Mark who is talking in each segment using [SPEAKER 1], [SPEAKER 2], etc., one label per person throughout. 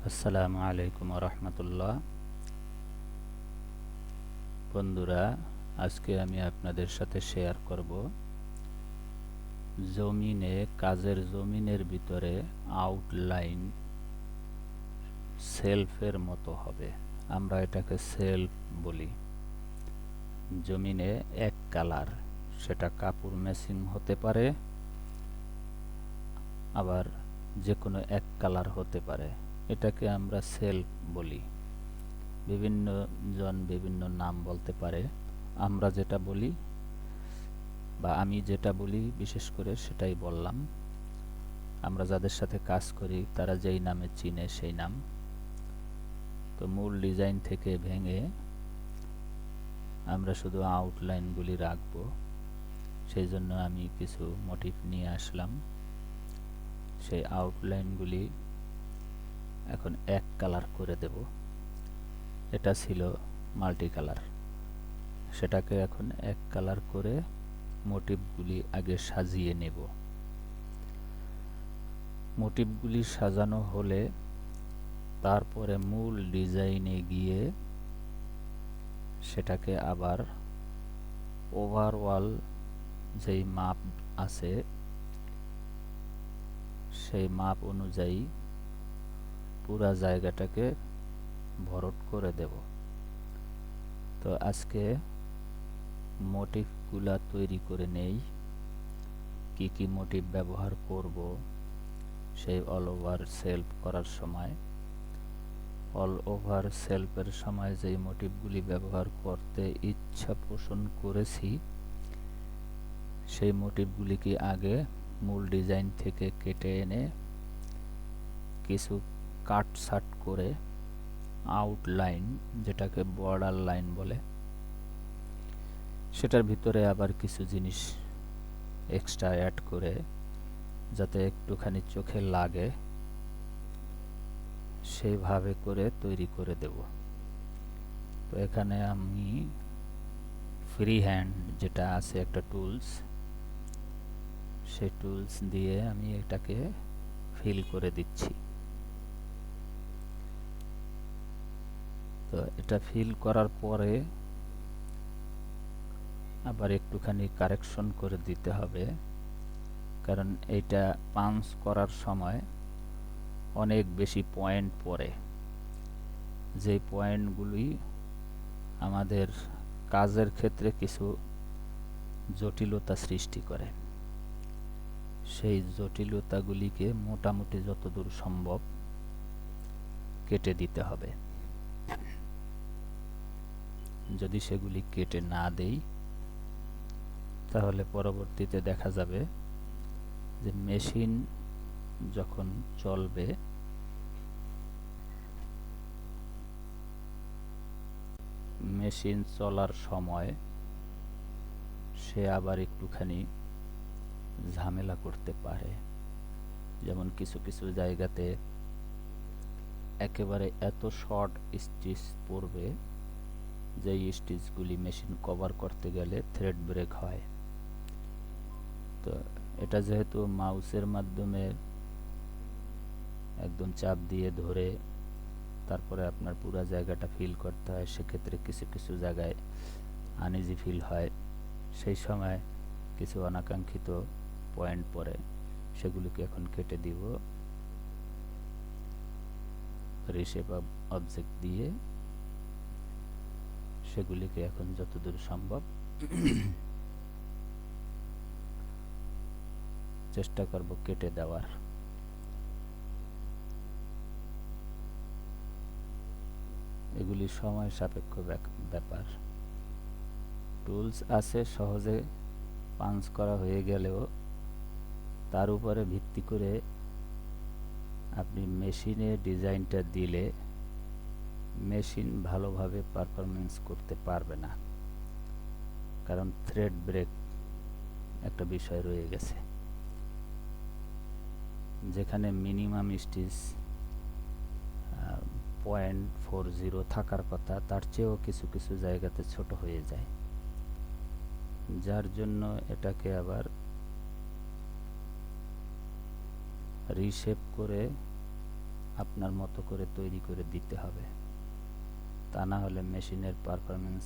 [SPEAKER 1] আসসালামু আলাইকুম রহমতুল্লাহ। বন্ধুরা, আজকে আমি আপনাদের সাথে শেয়ার করব কাজের জমিনের ভিতরে আউটলাইন সেলফের মতো হবে। আমরা এটাকে সেলফ বলি। জমিনে এক কালার, সেটা কাপড় ম্যাচিং হতে পারে, আবার যে কোনো এক কালার হতে পারে। এটাকে আমরা সেলফ বলি। বিভিন্ন জন বিভিন্ন নাম বলতে পারে। আমরা যেটা বলি বা আমি যেটা বলি বিশেষ করে সেটাই বললাম। আমরা যাদের সাথে কাজ করি তারা যেই নামে চিনে সেই নাম। তো মূল ডিজাইন থেকে ভেঙে আমরা শুধু আউটলাইনগুলি রাখব। সেই জন্য আমি কিছু মোটিভ নিয়ে আসলাম। সেই আউটলাইনগুলি এখন এক কালার করে দেব। এটা ছিল মাল্টি কালার, সেটাকে এখন এক কালার করে মোটিভগুলি আগে সাজিয়ে নেব। মোটিভগুলি সাজানো হলে তারপরে মূল ডিজাইনে গিয়ে সেটাকে আবার ওভারঅল যেই মাপ আছে সেই মাপ অনুযায়ী পুরা জায়গাটাকে ভরট করে দেব। তো আজকে মোটিভগুলা তৈরি করে নেই। কি কি মোটিভ ব্যবহার করব সেই অল ওভার সেলফ করার সময়। অল ওভার সেলফের সময় যেই মোটিভগুলি ব্যবহার করতে ইচ্ছা পোষণ করেছি সেই মোটিভগুলিকে আগে মূল ডিজাইন থেকে কেটে এনে কিছু কাট ছাট করে আউটলাইন, যেটাকে বর্ডার লাইন বলে, সেটার ভিতরে আবার কিছু জিনিস এক্সট্রা অ্যাড করে যাতে একটুখানি চোখে লাগে সেইভাবে করে তৈরি করে দেব। তো এখানে আমি ফ্রি হ্যান্ড যেটা আছে একটা টুলস, সেই টুলস দিয়ে আমি এটাকে ফিল করে দিচ্ছি। তো এটা ফিল করার পরে আবার একটুখানি কারেকশন করে দিতে হবে, কারণ এইটা পাঞ্চ করার সময় অনেক বেশি পয়েন্ট পড়ে, যে পয়েন্টগুলি আমাদের কাজের ক্ষেত্রে কিছু জটিলতা সৃষ্টি করে। সেই জটিলতাগুলিকে মোটামুটি যতদূর সম্ভব কেটে দিতে হবে। যদি সেগুলি কেটে না দেই তাহলে পরবর্তীতে দেখা যাবে যে মেশিন যখন চলবে মেশিন চলার সময় সে আবার একটুখানি ঝামেলা করতে পারে। যেমন কিছু কিছু জায়গাতে একেবারে এত শর্ট স্টিচ পড়বে যেই স্টিচগুলি মেশিন কভার করতে গেলে থ্রেড ব্রেক হয়। তো এটা যেহেতু মাউসের মাধ্যমে একদম চাপ দিয়ে ধরে তারপরে আপনার পুরো জায়গাটা ফিল করতে হয়, সেক্ষেত্রে কিছু কিছু জায়গায় আনইজি ফিল হয়। সেই সময় কিছু অনাকাঙ্ক্ষিত পয়েন্ট পড়ে, সেগুলিকে এখন কেটে দিব রিশেপ অবজেক্ট দিয়ে। সেগুলিকে এখন যতদূর সম্ভব চেষ্টা করব কেটে দেওয়ার। এগুলি সময় সাপেক্ষ ব্যাপার। টুলস আছে, সহজে পাঞ্চ করা হয়ে গেলেও তার উপরে ভিত্তি করে আপনি মেশিনে ডিজাইনটা দিলে মেশিন ভালোভাবে পারফরমেন্স করতে পারবে না, কারণ থ্রেড ব্রেক একটা বিষয় রয়ে গেছে। যেখানে মিনিমাম স্টিচ 0.40 থাকার কথা, তার চেয়েও কিছু কিছু জায়গাতে ছোট হয়ে যায়, যার জন্য এটাকে আবার রিশেপ করে আপনার মতো করে তৈরি করে দিতে হবে, তা না হলে মেশিনের পারফরমেন্স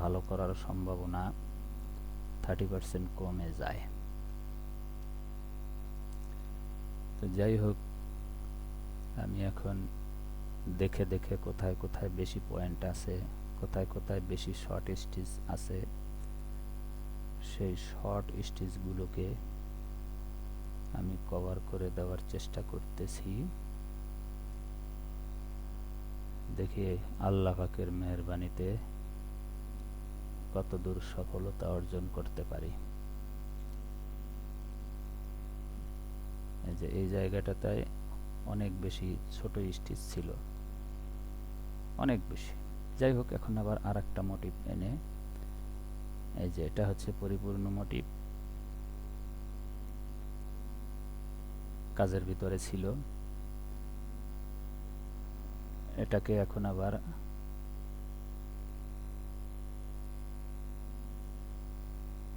[SPEAKER 1] ভালো করার সম্ভাবনা 30% কমে যায়। তো যাই হোক, আমি এখন দেখে দেখে কোথায় কোথায় বেশি পয়েন্ট আছে, কোথায় কোথায় বেশি শর্ট স্টিচ আছে, সেই শর্ট স্টিচগুলোকে আমি কভার করে দেওয়ার চেষ্টা করতেছি। দেখি আল্লাহ পাকের মেহেরবানিতে কতদূর সফলতা অর্জন করতে পারি। এই যে এই জায়গাটাতে অনেক বেশি ছোট স্টিচ ছিল, অনেক বেশি। যাই হোক, এখন আবার আর একটা মোটিভ এনে, এই যে এটা হচ্ছে পরিপূর্ণ মোটিভ, কাজের ভিতরে ছিল। এটাকে এখন আবার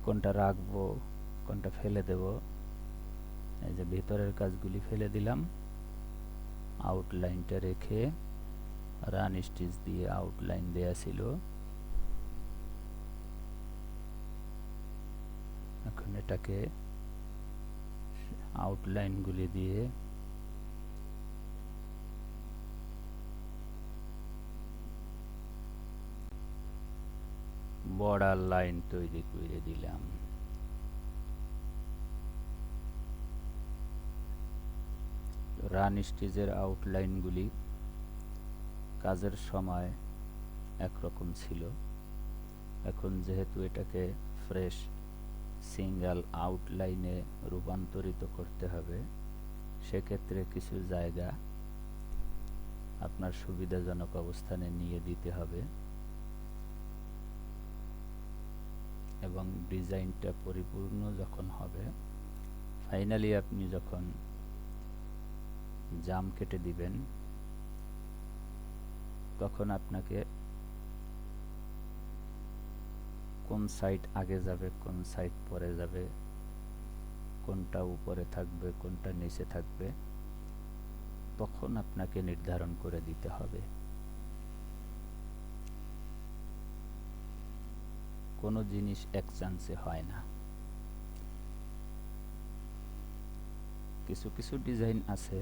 [SPEAKER 1] কোনটা রাখবো কোনটা ফেলে দেব, এই যে ভিতরের কাজগুলি ফেলে দিলাম, আউটলাইনটা রেখে রান স্টিচ দিয়ে আউটলাইন দেয়া ছিল। এখন এটাকে আউটলাইনগুলি দিয়ে বর্ডার লাইন তৈরি করে দিলাম। রান স্টিচের আউটলাইনগুলি কাজের সময় একরকম ছিল, এখন যেহেতু এটাকে ফ্রেশ সিঙ্গেল আউটলাইনে রূপান্তরিত করতে হবে, সেক্ষেত্রে কিছু জায়গা আপনার সুবিধাজনক অবস্থানে নিয়ে দিতে হবে এবং ডিজাইনটা পরিপূর্ণ যখন হবে, ফাইনালি আপনি যখন জাম কেটে দিবেন, তখন আপনাকে কোন সাইড আগে যাবে কোন সাইড পরে যাবে, কোনটা উপরে থাকবে কোনটা নিচে থাকবে, তখন আপনাকে নির্ধারণ করে দিতে হবে। কোনো জিনিস এক চান্সে হয় না। কিছু কিছু ডিজাইন আছে,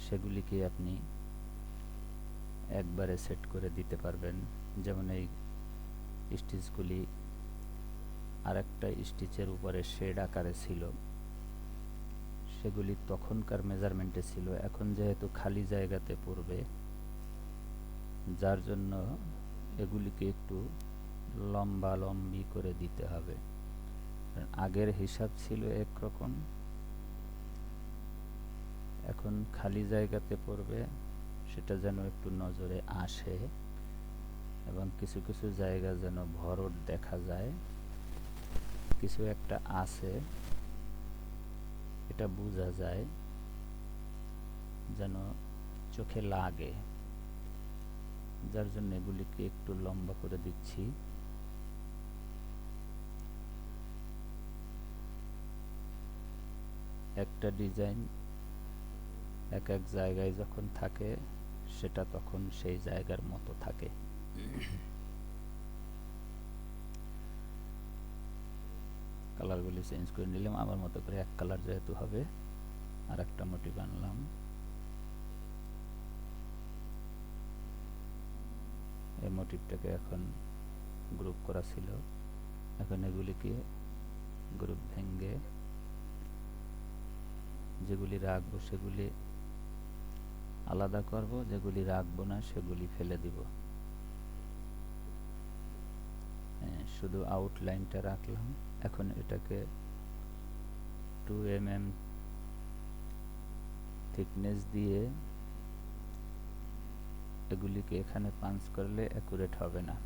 [SPEAKER 1] সেগুলিকে আপনি একবারে সেট করে দিতে পারবেন। যেমন এই স্টিচগুলি আরেকটা স্টিচের উপরে শেড আকারে ছিল, সেগুলি তখনকার মেজারমেন্টে ছিল, এখন যেহেতু খালি জায়গাতে পড়বে, যার জন্য এগুলিকে একটু লম্বা লম্বি করে দিতে হবে। আগের হিসাব ছিল একরকম, এখন খালি জায়গাতে পড়বে, সেটা যেন একটু নজরে আসে এবং কিছু কিছু জায়গা যেন ভরট দেখা যায়, কিছু একটা আছে এটা বোঝা যায়, যেন চোখে লাগে, যার জন্য এগুলিকে একটু লম্বা করে দিচ্ছি। একটা ডিজাইন এক এক জায়গায় যখন থাকে, সেটা তখন সেই জায়গার মতো থাকে। কালারগুলি চেঞ্জ করে নিলাম, আমার মতো করে এক কালার যেহেতু হবে, আর একটা মোটিভ আনলাম। এই মোটিভটাকে এখন গ্রুপ করা ছিল, এখন এগুলিকে গ্রুপ ভেঙে যেগুলি রাখবো সেগুলি আলাদা করব, যেগুলি রাখবো না সেগুলি ফেলে দিব। শুধু আউটলাইনটা রাখলাম। এখন এটাকে 2 mm থিকনেস দিয়ে এগুলিকে এখানে পাঞ্চ করলে অ্যাকুরেট হবে না,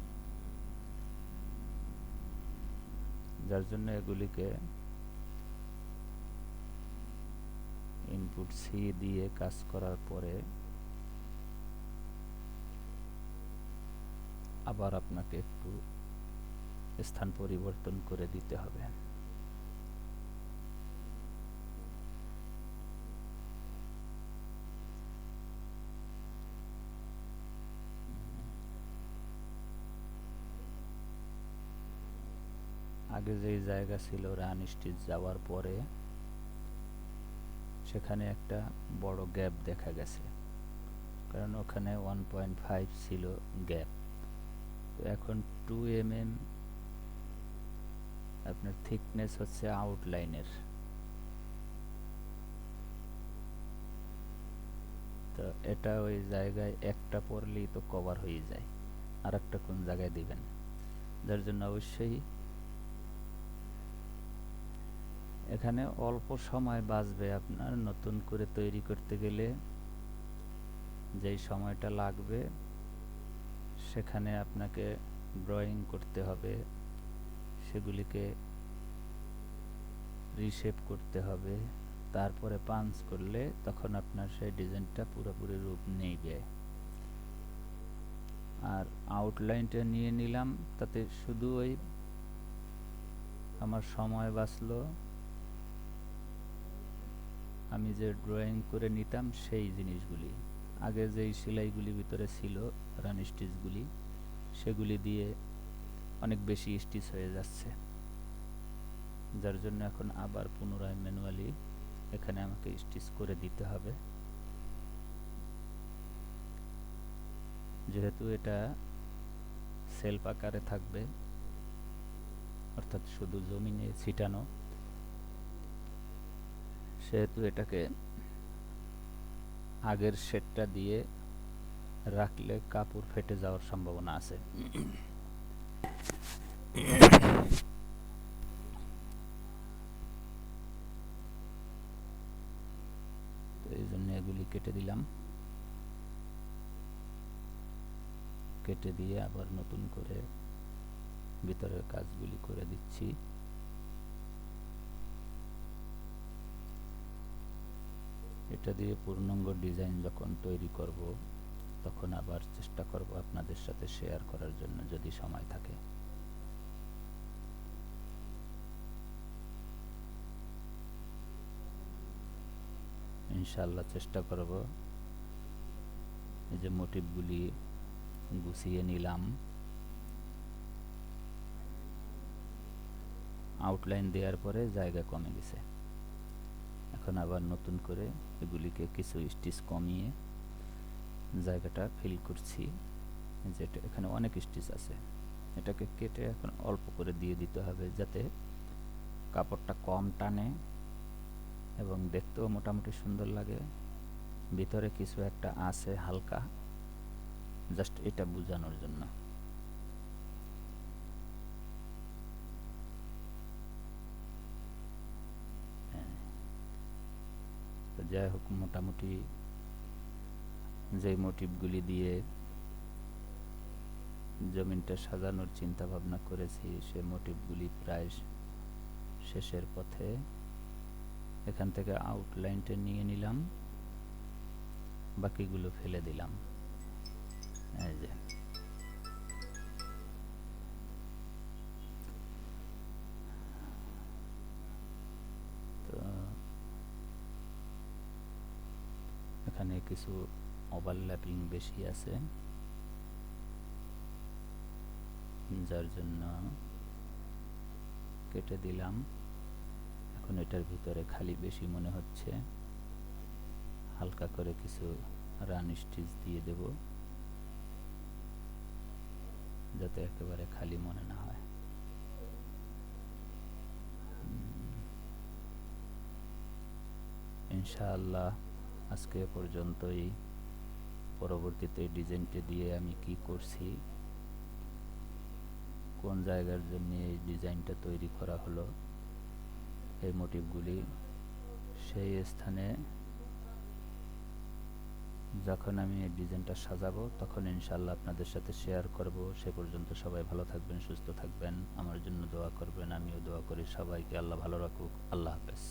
[SPEAKER 1] যার জন্য এগুলিকে ইনপুট সি দিয়ে কাজ করার পরে আবার আপনাকে একটু স্থান পরিবর্তন করে দিতে হবে। আগে যেই জায়গা ছিল রান স্টিচ যাওয়ার পরে সেখানে একটা বড় গ্যাপ দেখা গেছে, কারণ ওখানে 1.5 ছিল গ্যাপ। তো এখন 2 mm আপনার থিকনেস হচ্ছে আউটলাইনের। তো এটা ওই জায়গায় একটা পড়লেই তো কভার হয়ে যায়, আর একটা কোন জায়গায় দিবেন, যার জন্য অবশ্যই এখানে অল্প সময় বাঁচবে। আপনার নতুন করে তৈরি করতে গেলে যেই সময়টা লাগবে সেখানে আপনাকে ড্রয়িং করতে হবে, সেগুলিকে রিশেপ করতে হবে, তারপরে পাঞ্চ করলে তখন আপনার সেই ডিজাইনটা পুরোপুরি রূপ নেবে। আর আউটলাইনটা নিয়ে নিলাম, তাতে শুধু ওই আমার সময় বাঁচলো। আমি যে ড্রয়িং করে নিতাম সেই জিনিসগুলি, আগে যেই সেলাইগুলি ভিতরে ছিল রান স্টিচগুলি, সেগুলি দিয়ে অনেক বেশি স্টিচ হয়ে যাচ্ছে, যার জন্য এখন আবার পুনরায় ম্যানুয়ালি এখানে আমাকে স্টিচ করে দিতে হবে। যেহেতু এটা সেলফ আকারে থাকবে, অর্থাৎ শুধু জমিনে ছিটানো, সেহেতু এটাকে আগের শেডটা দিয়ে রাখলে কাপড় ফেটে যাওয়ার সম্ভাবনা আছে। তো এই জন্য এগুলি কেটে দিলাম, কেটে দিয়ে আবার নতুন করে ভিতরের কাজগুলি করে দিচ্ছি। এটা দিয়ে পূর্ণাঙ্গ ডিজাইন যখন তৈরি করব তখন আবার চেষ্টা করব আপনাদের সাথে শেয়ার করার জন্য, যদি সময় থাকে। ইনশাআল্লাহ চেষ্টা করব। এই যে মোটিভগুলি গুছিয়ে নিলাম, আউটলাইন দেওয়ার পরে জায়গা কমে গেছে, এখন আবার নতুন করে এগুলিকে কিছু স্টিচ কমিয়ে জায়গাটা ফিল করছি। যেটা এখানে অনেক স্টিচ আছে, এটাকে কেটে এখন অল্প করে দিয়ে দিতে হবে, যাতে কাপড়টা কম টানে এবং দেখতেও মোটামুটি সুন্দর লাগে। ভিতরে কিছু একটা আছে হালকা, জাস্ট এটা বোঝানোর জন্য। তো যাই হোক, মোটামুটি যে মোটিভগুলি দিয়ে জমিনটা সাজানোর চিন্তা ভাবনা করেছি, সে মোটিভগুলি প্রায় শেষের পথে। এখান থেকে আউটলাইনটা নিয়ে নিলাম, বাকিগুলো ফেলে দিলাম। এই যে তো এখানে কিছু ওভারল্যাপিং বেশি আছে, যার জন্য কেটে দিলাম। এখন এটার ভিতরে খালি বেশি মনে হচ্ছে, হালকা করে কিছু রান স্টিচ দিয়ে দেব, যাতে একেবারে খালি মনে না হয়। ইনশাআল্লাহ আজকে পর্যন্তই। পরবর্তীতে ডিজাইনটা দিয়ে আমি কি করছি, কোন জায়গার জন্য এই ডিজাইনটা তৈরি করা হলো, এই মোটিভগুলি সেই স্থানে যখন আমি এই ডিজাইনটা সাজাবো তখন ইনশাআল্লাহ আপনাদের সাথে শেয়ার করব। সে পর্যন্ত সবাই ভালো থাকবেন, সুস্থ থাকবেন, আমার জন্য দোয়া করবেন, আমিও দোয়া করি সবাইকে আল্লাহ ভালো রাখুক। আল্লাহ হাফেজ।